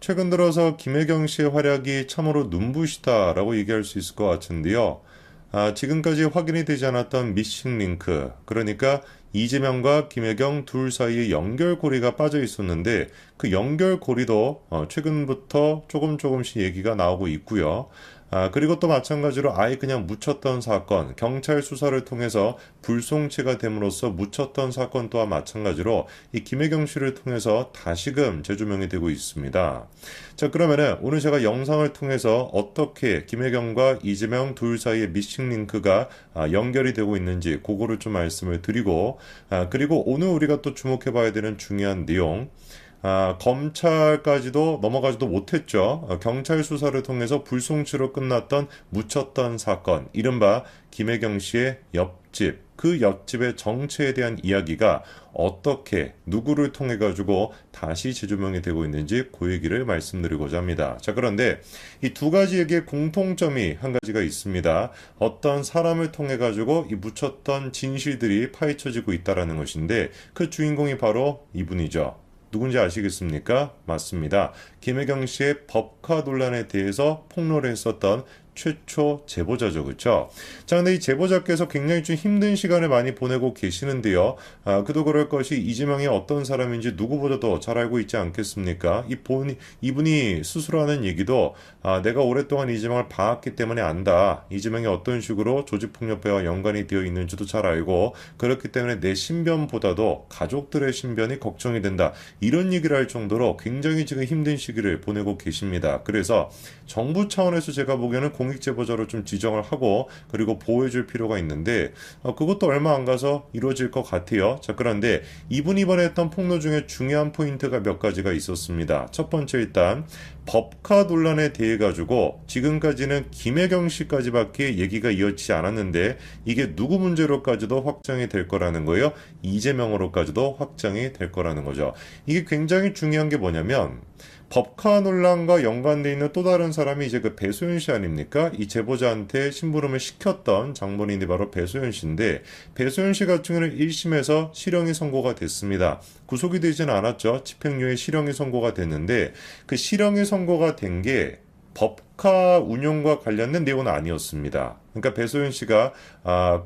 최근 들어서 김혜경 씨의 활약이 참으로 눈부시다라고 얘기할 수 있을 것 같은데요. 지금까지 확인이 되지 않았던 미싱 링크, 그러니까 이재명과 김혜경 둘 사이에 연결고리가 빠져 있었는데 그 연결고리도 최근부터 조금씩 얘기가 나오고 있고요. 그리고 또 마찬가지로 아예 그냥 묻혔던 사건, 경찰 수사를 통해서 불송치가 됨으로써 묻혔던 사건 또한 마찬가지로 이 김혜경 씨를 통해서 다시금 재조명이 되고 있습니다. 자, 그러면은 오늘 제가 영상을 통해서 어떻게 김혜경과 이재명 둘 사이의 미싱 링크가 연결이 되고 있는지 그거를 좀 말씀을 드리고, 그리고 오늘 우리가 또 주목해 봐야 되는 중요한 내용, 검찰까지도 넘어가지도 못했죠. 경찰 수사를 통해서 불송치로 끝났던 묻혔던 사건, 이른바 김혜경 씨의 옆집, 그 옆집의 정체에 대한 이야기가 어떻게 누구를 통해 가지고 다시 재조명이 되고 있는지 그 얘기를 말씀드리고자 합니다. 자, 그런데 이 두 가지 얘기의 공통점이 한 가지가 있습니다. 어떤 사람을 통해 가지고 이 묻혔던 진실들이 파헤쳐지고 있다라는 것인데 그 주인공이 바로 이분이죠. 누군지 아시겠습니까? 맞습니다. 김혜경 씨의 법카 논란에 대해서 폭로를 했었던 최초 제보자죠. 그렇죠? 자, 근데 이 제보자께서 굉장히 좀 힘든 시간을 많이 보내고 계시는데요. 그도 그럴 것이 이재명이 어떤 사람인지 누구보다도 잘 알고 있지 않겠습니까? 이분이 스스로 하는 얘기도 내가 오랫동안 이재명을 봐왔기 때문에 안다. 이재명이 어떤 식으로 조직폭력배와 연관이 되어 있는지도 잘 알고 그렇기 때문에 내 신변보다도 가족들의 신변이 걱정이 된다. 이런 얘기를 할 정도로 굉장히 지금 힘든 시기를 보내고 계십니다. 그래서 정부 차원에서 제가 보기에는 공익제보자로 좀 지정을 하고 그리고 보호해줄 필요가 있는데 그것도 얼마 안 가서 이루어질 것 같아요. 자, 그런데 이분이 이번에 했던 폭로 중에 중요한 포인트가 몇 가지가 있었습니다. 첫 번째, 일단 법카 논란에 대해 가지고 지금까지는 김혜경 씨까지밖에 얘기가 이어지지 않았는데 이게 누구 문제로까지도 확정이 될 거라는 거예요. 이재명으로까지도 확정이 될 거라는 거죠. 이게 굉장히 중요한 게 뭐냐면 법카 논란과 연관되어 있는 또 다른 사람이 이제 그 배소연 씨 아닙니까? 이 제보자한테 심부름을 시켰던 장본인이 바로 배소연 씨인데 배소연 씨 같은 경우는 1심에서 실형이 선고가 됐습니다. 구속이 되지는 않았죠. 집행유예 실형이 선고가 됐는데 그 실형이 선고가 된 게 법카 운용과 관련된 내용은 아니었습니다. 그러니까 배소연 씨가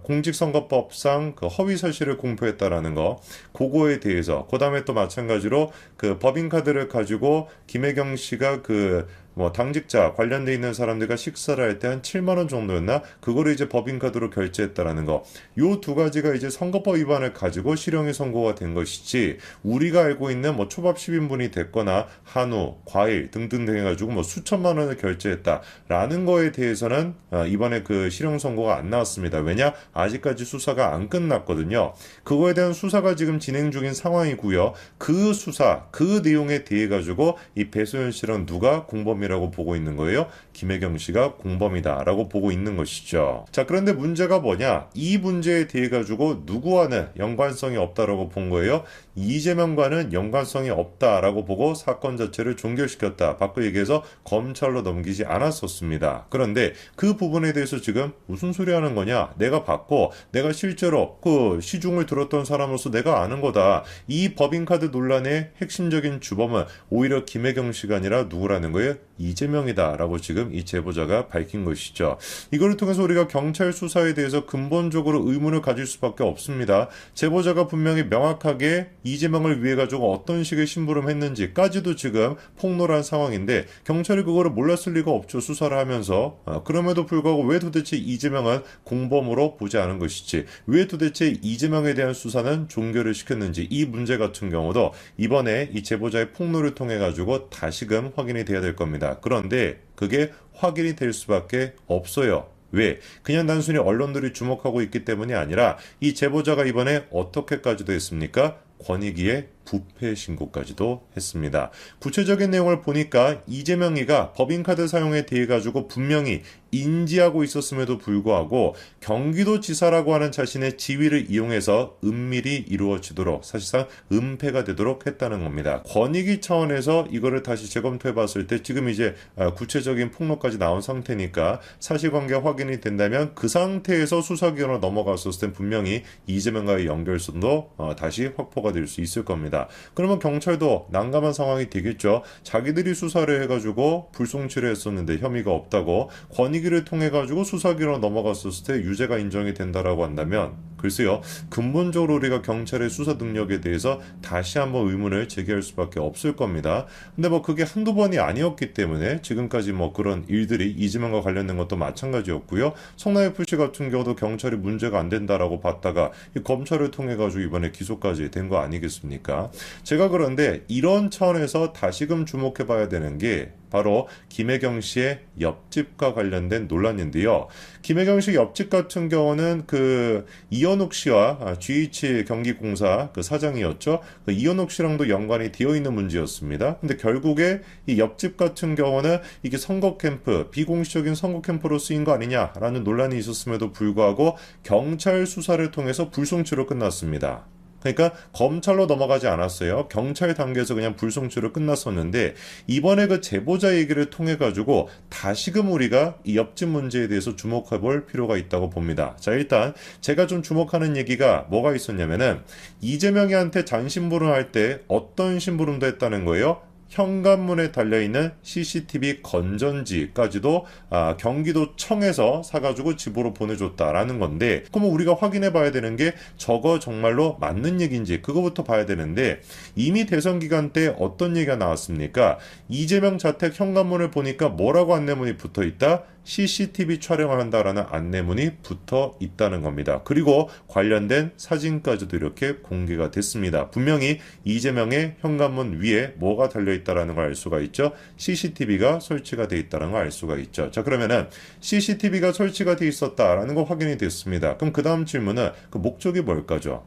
공직선거법상 그 허위 사실을 공표했다라는 거, 그거에 대해서 그다음에 또 마찬가지로 그 법인카드를 가지고 김혜경 씨가 그 뭐 당직자 관련돼 있는 사람들과 식사를 할 때 한 7만 원 정도였나? 그거를 이제 법인카드로 결제했다라는 거. 요 두 가지가 이제 선거법 위반을 가지고 실형이 선고가 된 것이지 우리가 알고 있는 뭐 초밥 10인분이 됐거나 한우, 과일 등등 해가지고 뭐 수천만 원을 결제했다라는 거에 대해서는 이번에 그 실형 선고가 안 나왔습니다. 왜냐? 아직까지 수사가 안 끝났거든요. 그거에 대한 수사가 지금 진행 중인 상황이고요. 그 수사, 그 내용에 대해 가지고 이 배소연 씨랑 누가 공범이라고 보고 있는 거예요? 김혜경 씨가 공범이다라고 보고 있는 것이죠. 자, 그런데 문제가 뭐냐? 이 문제에 대해 가지고 누구와는 연관성이 없다라고 본 거예요. 이재명과는 연관성이 없다라고 보고 사건 자체를 종결시켰다. 바꿔 얘기해서 검찰로 넘기지 않았었습니다. 그런데 그 부분에 대해서 지금 무슨 소리 하는 거냐? 내가 봤고 내가 실제로 그 시중을 들었던 사람으로서 내가 아는 거다. 이 법인카드 논란의 핵심적인 주범은 오히려 김혜경 씨가 아니라 누구라는 거예요? 이재명이다라고 지금 이 제보자가 밝힌 것이죠. 이거를 통해서 우리가 경찰 수사에 대해서 근본적으로 의문을 가질 수밖에 없습니다. 제보자가 분명히 명확하게 이재명을 위해 가지고 어떤 식의 심부름했는지까지도 지금 폭로한 상황인데 경찰이 그거를 몰랐을 리가 없죠. 수사를 하면서. 그럼에도 불구하고 왜 도대체 이재명은 공범으로 보지 않은 것이지, 왜 도대체 이재명에 대한 수사는 종결을 시켰는지, 이 문제 같은 경우도 이번에 이 제보자의 폭로를 통해 가지고 다시금 확인이 돼야 될 겁니다. 그런데 그게 확인이 될 수밖에 없어요. 왜? 그냥 단순히 언론들이 주목하고 있기 때문이 아니라 이 제보자가 이번에 어떻게까지도 했습니까? 권익위에 부패 신고까지도 했습니다. 구체적인 내용을 보니까 이재명이가 법인카드 사용에 대해 가지고 분명히 인지하고 있었음에도 불구하고 경기도지사라고 하는 자신의 지위를 이용해서 은밀히 이루어지도록 사실상 은폐가 되도록 했다는 겁니다. 권익위 차원에서 이거를 다시 재검토해 봤을 때 지금 이제 구체적인 폭로까지 나온 상태니까 사실관계 확인이 된다면 그 상태에서 수사기관으로 넘어갔었을 땐 분명히 이재명과의 연결선도 다시 확보가 될 수 있을 겁니다. 겁니다. 그러면 경찰도 난감한 상황이 되겠죠. 자기들이 수사를 해가지고 불송치를 했었는데 혐의가 없다고 권익위를 통해가지고 수사기로 넘어갔었을 때 유죄가 인정이 된다라고 한다면 글쎄요, 근본적으로 우리가 경찰의 수사 능력에 대해서 다시 한번 의문을 제기할 수밖에 없을 겁니다. 근데 뭐 그게 한두 번이 아니었기 때문에 지금까지 뭐 그런 일들이 이재명과 관련된 것도 마찬가지였고요. 성남FC 같은 경우도 경찰이 문제가 안 된다라고 봤다가 이 검찰을 통해 가지고 이번에 기소까지 된 거 아니겠습니까? 제가 그런데 이런 차원에서 다시금 주목해 봐야 되는 게 바로 김혜경 씨의 옆집과 관련된 논란인데요. 김혜경 씨 옆집 같은 경우는 그 이현욱 씨와 GH 경기공사 그 사장이었죠. 그 이현욱 씨랑도 연관이 되어 있는 문제였습니다. 근데 결국에 이 옆집 같은 경우는 이게 선거 캠프, 비공식적인 선거 캠프로 쓰인 거 아니냐라는 논란이 있었음에도 불구하고 경찰 수사를 통해서 불송치로 끝났습니다. 그러니까 검찰로 넘어가지 않았어요. 경찰 단계에서 그냥 불송치로 끝났었는데 이번에 그 제보자 얘기를 통해 가지고 다시금 우리가 이 옆집 문제에 대해서 주목해 볼 필요가 있다고 봅니다. 자, 일단 제가 좀 주목하는 얘기가 뭐가 있었냐면은 이재명이한테 잔심부름 할 때 어떤 심부름도 했다는 거예요. 현관문에 달려있는 CCTV 건전지까지도 경기도청에서 사가지고 집으로 보내줬다라는 건데 그럼 우리가 확인해 봐야 되는 게 저거 정말로 맞는 얘기인지 그거부터 봐야 되는데 이미 대선 기간 때 어떤 얘기가 나왔습니까? 이재명 자택 현관문을 보니까 뭐라고 안내문이 붙어 있다? CCTV 촬영을 한다라는 안내문이 붙어 있다는 겁니다. 그리고 관련된 사진까지도 이렇게 공개가 됐습니다. 분명히 이재명의 현관문 위에 뭐가 달려있다라는 걸 알 수가 있죠. CCTV가 설치가 돼 있다는 걸 알 수가 있죠. 자, 그러면은 CCTV가 설치가 돼 있었다라는 거 확인이 됐습니다. 그럼 그 다음 질문은 그 목적이 뭘까죠?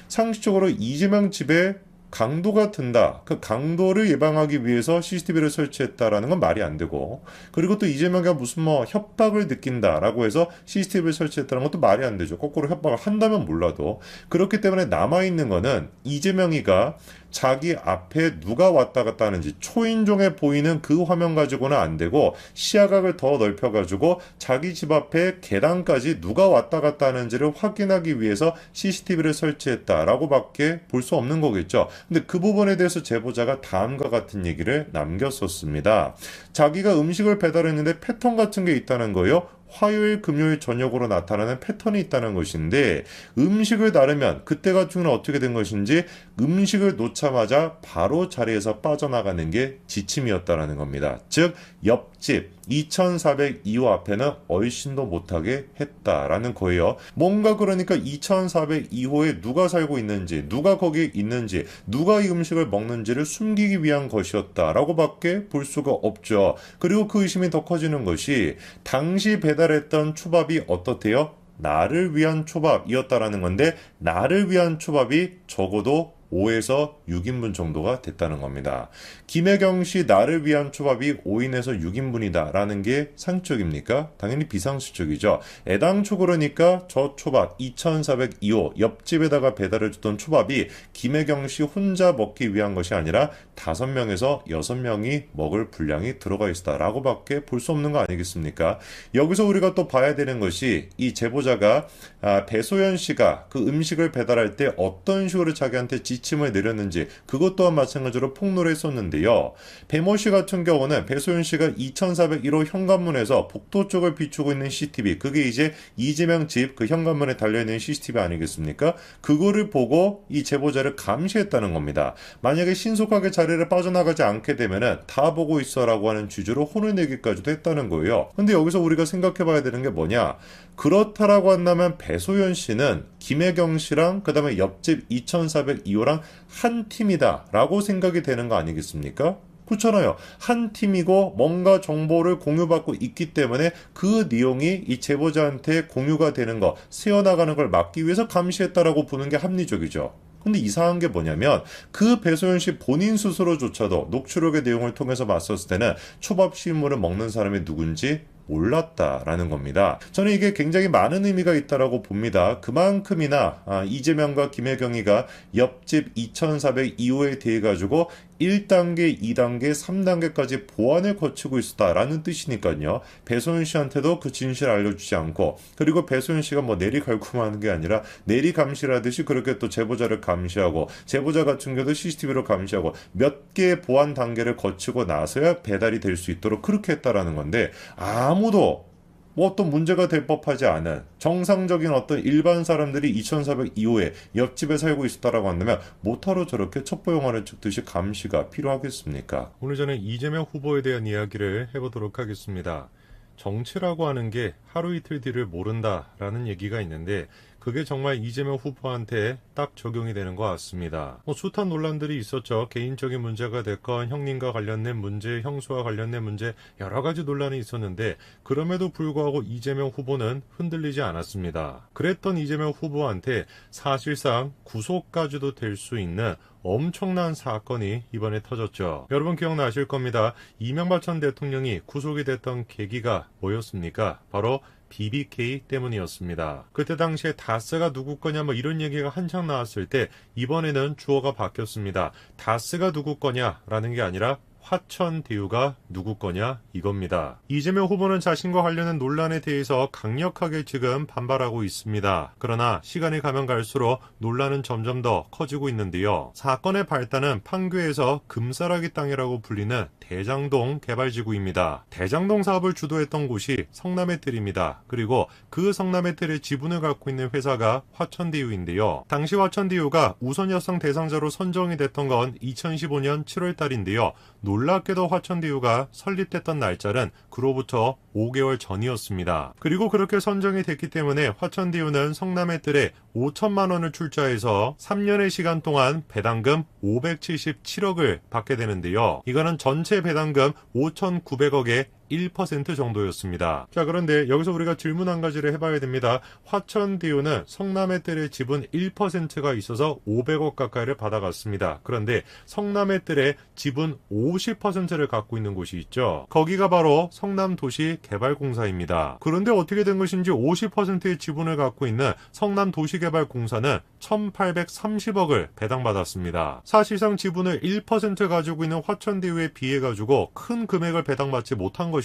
상식적으로 이재명 집에 강도가 든다. 그 강도를 예방하기 위해서 CCTV를 설치했다라는 건 말이 안 되고 그리고 또 이재명이 무슨 뭐 협박을 느낀다라고 해서 CCTV를 설치했다는 것도 말이 안 되죠. 거꾸로 협박을 한다면 몰라도 그렇기 때문에 남아있는 거는 이재명이가 자기 앞에 누가 왔다 갔다 하는지 초인종에 보이는 그 화면 가지고는 안 되고 시야각을 더 넓혀가지고 자기 집 앞에 계단까지 누가 왔다 갔다 하는지를 확인하기 위해서 CCTV를 설치했다라고 밖에 볼 수 없는 거겠죠. 근데 그 부분에 대해서 제보자가 다음과 같은 얘기를 남겼었습니다. 자기가 음식을 배달했는데 패턴 같은 게 있다는 거예요. 화요일, 금요일 저녁으로 나타나는 패턴이 있다는 것인데 음식을 나르면 그때 같은 경우는 어떻게 된 것인지 음식을 놓자마자 바로 자리에서 빠져나가는 게 지침이었다는 겁니다. 즉 옆집 2402호 앞에는 얼씬도 못하게 했다라는 거예요. 뭔가 그러니까 2402호에 누가 살고 있는지 누가 거기에 있는지 누가 이 음식을 먹는지를 숨기기 위한 것이었다라고 밖에 볼 수가 없죠. 그리고 그 의심이 더 커지는 것이 당시 배달했던 초밥이 어떻대요? 나를 위한 초밥이었다라는 건데 나를 위한 초밥이 적어도 5에서 6인분 정도가 됐다는 겁니다. 김혜경 씨 나를 위한 초밥이 5인에서 6인분이다 라는 게 상식적입니까? 당연히 비상식적이죠. 애당초 그러니까 저 초밥 2402호 옆집에다가 배달을 주던 초밥이 김혜경 씨 혼자 먹기 위한 것이 아니라 5명에서 6명이 먹을 분량이 들어가 있다 라고 밖에 볼 수 없는 거 아니겠습니까? 여기서 우리가 또 봐야 되는 것이 이 제보자가 배소연 씨가 그 음식을 배달할 때 어떤 식으로 자기한테 지침을 내렸는지 그것 또한 마찬가지로 폭로를 했었는데요. 배모 씨 같은 경우는 배소연 씨가 2401호 현관문에서 복도 쪽을 비추고 있는 CCTV 그게 이제 이재명 집 그 현관문에 달려있는 CCTV 아니겠습니까? 그거를 보고 이 제보자를 감시했다는 겁니다. 만약에 신속하게 자리를 빠져나가지 않게 되면은 다 보고 있어라고 하는 취지로 혼을 내기까지도 했다는 거예요. 근데 여기서 우리가 생각해 봐야 되는 게 뭐냐? 그렇다라고 한다면 배소연 씨는 김혜경 씨랑 그 다음에 옆집 2402호랑 한 팀이다 라고 생각이 되는 거 아니겠습니까? 그렇잖아요. 한 팀이고 뭔가 정보를 공유받고 있기 때문에 그 내용이 이 제보자한테 공유가 되는 거, 새어나가는 걸 막기 위해서 감시했다라고 보는 게 합리적이죠. 근데 이상한 게 뭐냐면 그 배소연 씨 본인 스스로조차도 녹취록의 내용을 통해서 봤었을 때는 초밥 실물을 먹는 사람이 누군지 몰랐다라는 겁니다. 저는 이게 굉장히 많은 의미가 있다라고 봅니다. 그만큼이나 이재명과 김혜경이가 옆집 2402호에 대해 가지고 1단계, 2단계, 3단계까지 보완을 거치고 있었다라는 뜻이니까요. 배소연 씨한테도 그 진실을 알려주지 않고, 그리고 배소연 씨가 뭐 내리갈굼하는 게 아니라 내리감시라듯이 그렇게 또 제보자를 감시하고, 제보자 같은 경우도 CCTV로 감시하고 몇 개의 보완 단계를 거치고 나서야 배달이 될 수 있도록 그렇게 했다라는 건데, 아무도 뭐 어떤 문제가 될 법하지 않은 정상적인 어떤 일반 사람들이 2400 이후에 옆집에 살고 있었다라고 한다면 못하러 저렇게 첩보 영화를 찍듯이 감시가 필요하겠습니까? 오늘 저는 이재명 후보에 대한 이야기를 해보도록 하겠습니다. 정치라고 하는 게 하루 이틀 뒤를 모른다라는 얘기가 있는데, 그게 정말 이재명 후보한테 딱 적용이 되는 것 같습니다. 숱한 논란들이 있었죠. 개인적인 문제가 됐건 형님과 관련된 문제, 형수와 관련된 문제, 여러 가지 논란이 있었는데, 그럼에도 불구하고 이재명 후보는 흔들리지 않았습니다. 그랬던 이재명 후보한테 사실상 구속까지도 될 수 있는 엄청난 사건이 이번에 터졌죠. 여러분 기억나실 겁니다. 이명박 전 대통령이 구속이 됐던 계기가 뭐였습니까? 바로 BBK 때문이었습니다. 그때 당시에 다스가 누구 거냐 뭐 이런 얘기가 한창 나왔을 때, 이번에는 주어가 바뀌었습니다. 다스가 누구 거냐라는 게 아니라 화천대유가 누구 거냐 이겁니다. 이재명 후보는 자신과 관련된 논란에 대해서 강력하게 지금 반발하고 있습니다. 그러나 시간이 가면 갈수록 논란은 점점 더 커지고 있는데요. 사건의 발단은 판교에서 금싸라기 땅이라고 불리는 대장동 개발지구입니다. 대장동 사업을 주도했던 곳이 성남의뜰입니다. 그리고 그 성남의뜰의 지분을 갖고 있는 회사가 화천대유인데요. 당시 화천대유가 우선협상 대상자로 선정이 됐던 건 2015년 7월 달인데요. 놀랍게도 화천대유가 설립됐던 날짜는 그로부터 5개월 전이었습니다. 그리고 그렇게 선정이 됐기 때문에 화천대유는 성남의뜰에 5천만 원을 출자해서 3년의 시간 동안 배당금 577억을 받게 되는데요. 이거는 전체 배당금 5,900억의 1% 정도였습니다. 자, 그런데 여기서 우리가 질문 한 가지를 해봐야 됩니다. 화천대유는 성남의뜰의 지분 1%가 있어서 500억 가까이를 받아갔습니다. 그런데 성남의뜰의 지분 50%를 갖고 있는 곳이 있죠. 거기가 바로 성남도시개발공사입니다. 그런데 어떻게 된 것인지 50%의 지분을 갖고 있는 성남도시개발공사는 1830억을 배당받았습니다. 사실상 지분을 1% 가지고 있는 화천대유에 비해 가지고 큰 금액을 배당받지 못한 것인데요.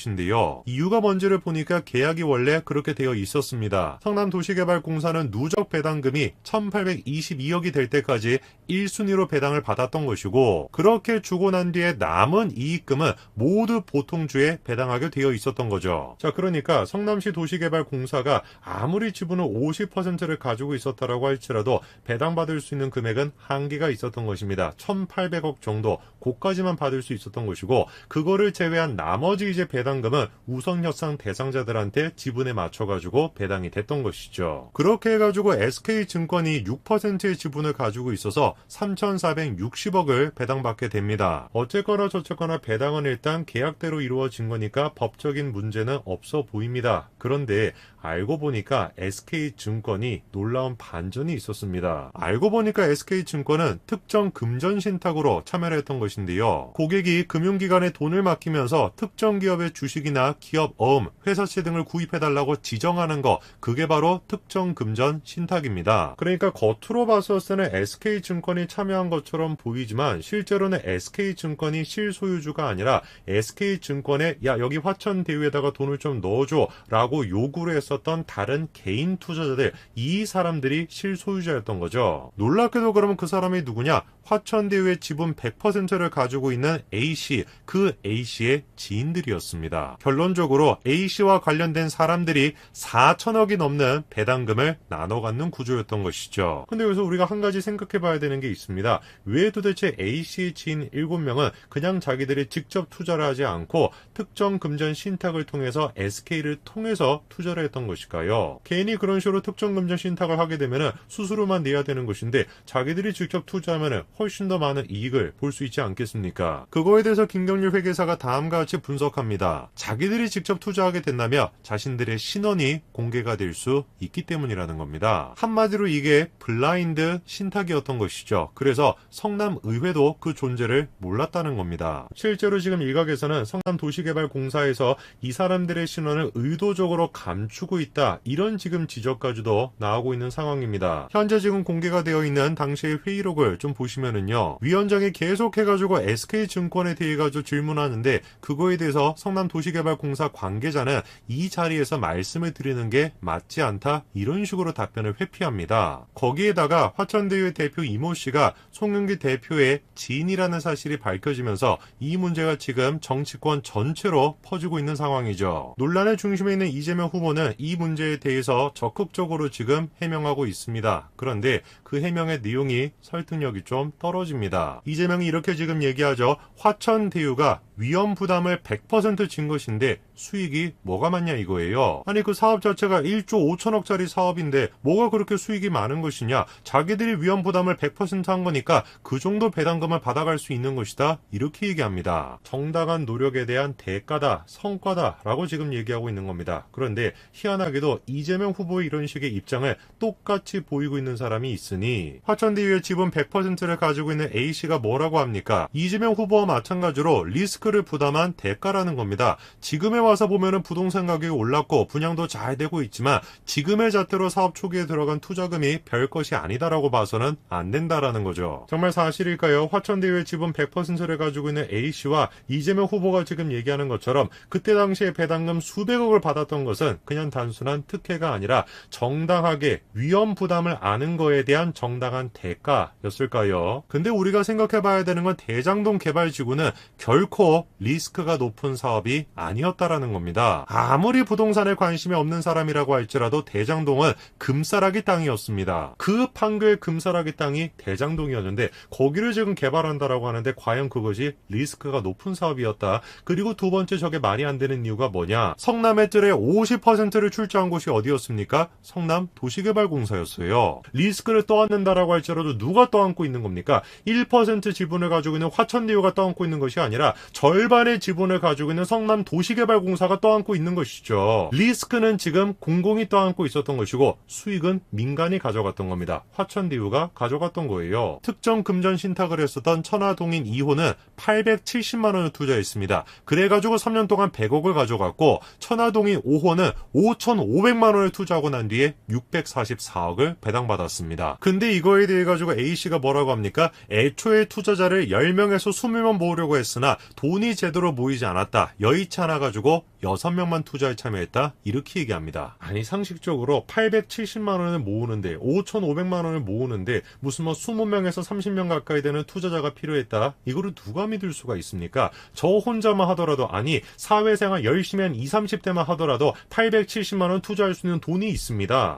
이유가 뭔지를 보니까 계약이 원래 그렇게 되어 있었습니다. 성남도시개발공사는 누적 배당금이 1822억이 될 때까지 1순위로 배당을 받았던 것이고, 그렇게 주고 난 뒤에 남은 이익금은 모두 보통주에 배당하게 되어 있었던 거죠. 자, 그러니까 성남시 도시개발공사가 아무리 지분을 50%를 가지고 있었다라고 할지라도 배당받을 수 있는 금액은 한계가 있었던 것입니다. 1800억 정도, 그까지만 받을 수 있었던 것이고, 그거를 제외한 나머지 이제 배당금은 우선협상 대상자들한테 지분에 맞춰가지고 배당이 됐던 것이죠. 그렇게 해가지고 SK증권이 6%의 지분을 가지고 있어서 3,460억을 배당받게 됩니다. 어쨌거나 저쨌거나 배당은 일단 계약대로 이루어진 거니까 법적인 문제는 없어 보입니다. 그런데 알고 보니까 SK증권이 놀라운 반전이 있었습니다. 알고 보니까 SK증권은 특정 금전 신탁으로 참여를 했던 것인데요. 고객이 금융기관에 돈을 맡기면서 특정 기업의 주식이나 기업 어음, 회사채 등을 구입해달라고 지정하는 거, 그게 바로 특정 금전 신탁입니다. 그러니까 겉으로 봤을 때는 SK증권이 참여한 것처럼 보이지만 실제로는 SK증권이 실소유주가 아니라 SK증권에 야 여기 화천대유에다가 돈을 좀 넣어줘 라고 요구를 했었던 다른 개인 투자자들, 이 사람들이 실소유자였던 거죠. 놀랍게도 그러면 그 사람이 누구냐? 화천대유의 지분 100%를 가지고 있는 A씨, 그 A씨의 지인들이었습니다. 결론적으로 A씨와 관련된 사람들이 4천억이 넘는 배당금을 나눠 갖는 구조였던 것이죠. 근데 여기서 우리가 한 가지 생각해 봐야 되는 게 있습니다. 왜 도대체 A씨의 지인 7명은 그냥 자기들이 직접 투자를 하지 않고 특정 금전 신탁을 통해서 SK를 통해서 투자를 했던 것일까요? 개인이 그런 식으로 특정 금전 신탁을 하게 되면 수수료만 내야 되는 것인데, 자기들이 직접 투자하면 훨씬 더 많은 이익을 볼 수 있지 않겠습니까? 그거에 대해서 김경률 회계사가 다음과 같이 분석합니다. 자기들이 직접 투자하게 된다면 자신들의 신원이 공개가 될 수 있기 때문이라는 겁니다. 한마디로 이게 블라인드 신탁이었던 것이죠. 그래서 성남의회도 그 존재를 몰랐다는 겁니다. 실제로 지금 일각에서는 성남도시개발공사에서 이 사람들의 신원을 의도적으로 적극적으로 감추고 있다. 이런 지금 지적까지도 나오고 있는 상황입니다. 현재 지금 공개가 되어 있는 당시의 회의록을 좀 보시면은요. 위원장이 계속해가지고 SK증권에 대해 가지고 질문하는데 그거에 대해서 성남도시개발공사 관계자는 이 자리에서 말씀을 드리는 게 맞지 않다. 이런 식으로 답변을 회피합니다. 거기에다가 화천대유의 대표 이모 씨가 송영길 대표의 지인이라는 사실이 밝혀지면서 이 문제가 지금 정치권 전체로 퍼지고 있는 상황이죠. 논란의 중심에 있는 이재명 후보는 이 문제에 대해서 적극적으로 지금 해명하고 있습니다. 그런데 그 해명의 내용이 설득력이 좀 떨어집니다. 이재명이 이렇게 지금 얘기하죠. 화천대유가 위험 부담을 100% 진 것인데 수익이 뭐가 많냐 이거예요. 아니 그 사업 자체가 1조 5천억짜리 사업인데 뭐가 그렇게 수익이 많은 것이냐. 자기들이 위험 부담을 100%한 거니까 그 정도 배당금을 받아갈 수 있는 것이다. 이렇게 얘기합니다. 정당한 노력에 대한 대가다, 성과다 라고 지금 얘기하고 있는 겁니다. 그런데 희한하게도 이재명 후보의 이런 식의 입장을 똑같이 보이고 있는 사람이 있으니 화천대유의 지분 100%를 가지고 있는 A씨가 뭐라고 합니까? 이재명 후보와 마찬가지로 리스크를 부담한 대가라는 겁니다. 지금에 와서 보면은 부동산 가격이 올랐고 분양도 잘 되고 있지만 지금의 잣대로 사업 초기에 들어간 투자금이 별 것이 아니다라고 봐서는 안 된다라는 거죠. 정말 사실일까요? 화천대유의 지분 100%를 가지고 있는 A씨와 이재명 후보가 지금 얘기하는 것처럼 그때 당시에 배당금 수백억을 받았던 것은 그냥 단순한 특혜가 아니라 정당하게 위험 부담을 아는 거에 대한 정당한 대가였을까요? 근데 우리가 생각해봐야 되는 건 대장동 개발지구는 결코 리스크가 높은 사업이 아니었다라는 겁니다. 아무리 부동산에 관심이 없는 사람이라고 할지라도 대장동은 금싸라기 땅이었습니다. 그 판교의 금싸라기 땅이 대장동이었는데 거기를 지금 개발한다라고 하는데 과연 그것이 리스크가 높은 사업이었다. 그리고 두 번째 저게 말이 안 되는 이유가 뭐냐. 성남의 뜰의 50%를 출자한 곳이 어디였습니까? 성남도시개발공사였어요. 리스크를 떠안는다라고 할지라도 누가 떠안고 있는 겁니까? 1% 지분을 가지고 있는 화천대유가 떠안고 있는 것이 아니라 절반의 지분을 가지고 있는 성남도시개발공사가 떠안고 있는 것이죠. 리스크는 지금 공공이 떠안고 있었던 것이고 수익은 민간이 가져갔던 겁니다. 화천대유가 가져갔던 거예요. 특정 금전 신탁을 했었던 천화동인 2호는 870만 원을 투자했습니다. 그래가지고 3년 동안 100억을 가져갔고 천화동인 5호는 5,500만 원을 투자하고 난 뒤에 644억을 배당받았습니다. 근데 이거에 대해 가지고 A씨가 뭐라고 합니까? 애초에 투자자를 10명에서 20명 모으려고 했으나 돈이 제대로 모이지 않았다. 여의치 않아 가지고 6명만 투자에 참여했다. 이렇게 얘기합니다. 아니 상식적으로 870만 원을 모으는데 5,500만 원을 모으는데 무슨 뭐 20명에서 30명 가까이 되는 투자자가 필요했다. 이거를 누가 믿을 수가 있습니까? 저 혼자만 하더라도 아니 사회생활 열심히 한 20, 30대만 하더라도 870만 원 투자할 수 있는 돈이 있습니다.